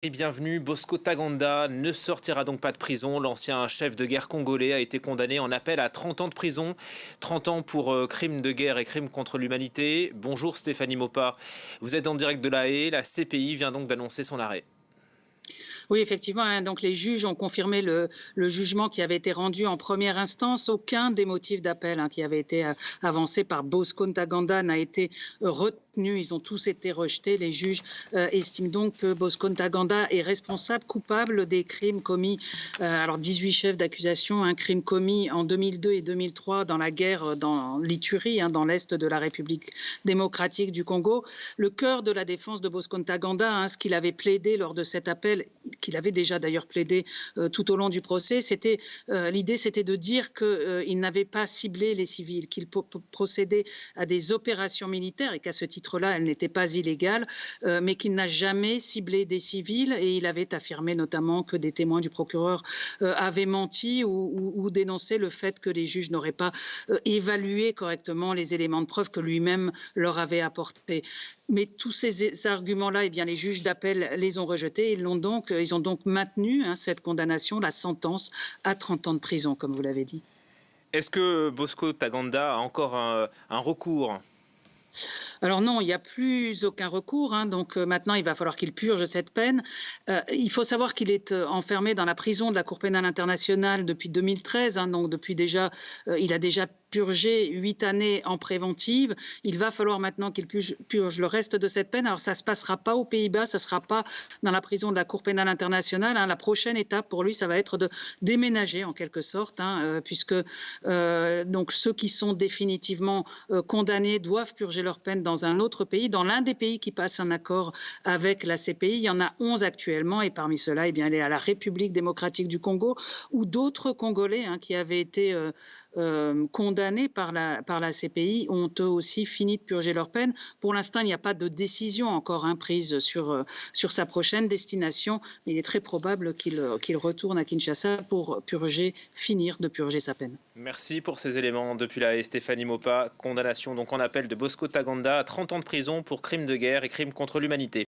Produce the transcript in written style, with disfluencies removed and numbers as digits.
Et bienvenue, Bosco Ntaganda ne sortira donc pas de prison. L'ancien chef de guerre congolais a été condamné en appel à 30 ans de prison. 30 ans pour crimes de guerre et crimes contre l'humanité. Bonjour Stéphanie Maupas, vous êtes en direct de La Haye. La CPI vient donc d'annoncer son arrêt. Oui, effectivement, donc les juges ont confirmé le jugement qui avait été rendu en première instance. Aucun des motifs d'appel qui avait été avancé par Bosco Ntaganda n'a été retenu. Ils ont tous été rejetés. Les juges estiment donc que Bosco Ntaganda est responsable, coupable des crimes commis. Alors 18 chefs d'accusation, un crime commis en 2002 et 2003 dans la guerre dans l'Ituri, dans l'est de la République démocratique du Congo. Le cœur de la défense de Bosco Ntaganda, ce qu'il avait plaidé lors de cet appel, qu'il avait déjà d'ailleurs plaidé tout au long du procès, l'idée c'était de dire qu'il n'avait pas ciblé les civils, qu'il procédait à des opérations militaires et qu'à ce titre-là, elles n'étaient pas illégales, mais qu'il n'a jamais ciblé des civils, et il avait affirmé notamment que des témoins du procureur avaient menti ou dénoncé le fait que les juges n'auraient pas évalué correctement les éléments de preuve que lui-même leur avait apportés. Mais tous ces arguments-là, eh bien, les juges d'appel les ont rejetés. Ils ont donc maintenu cette condamnation, la sentence à 30 ans de prison, comme vous l'avez dit. Est-ce que Bosco Ntaganda a encore un recours? Alors non, il n'y a plus aucun recours, donc maintenant il va falloir qu'il purge cette peine. Il faut savoir qu'il est enfermé dans la prison de la Cour pénale internationale depuis 2013, donc depuis déjà, il a déjà purgé 8 années en préventive. Il va falloir maintenant qu'il purge le reste de cette peine. Alors ça ne se passera pas aux Pays-Bas, ça ne sera pas dans la prison de la Cour pénale internationale. La prochaine étape pour lui, ça va être de déménager en quelque sorte, puisque donc ceux qui sont définitivement condamnés doivent purger leur peine dans un autre pays, dans l'un des pays qui passe un accord avec la CPI. Il y en a 11 actuellement, et parmi ceux-là, elle est à la République démocratique du Congo, où d'autres Congolais qui avaient été condamnés par la CPI ont eux aussi fini de purger leur peine. Pour l'instant, il n'y a pas de décision encore prise sur sa prochaine destination, mais il est très probable qu'il retourne à Kinshasa pour finir de purger sa peine. Merci pour ces éléments. Depuis La Haye, Stéphanie Maupas, condamnation donc en appel de Bosco Ntaganda à 30 ans de prison pour crimes de guerre et crimes contre l'humanité.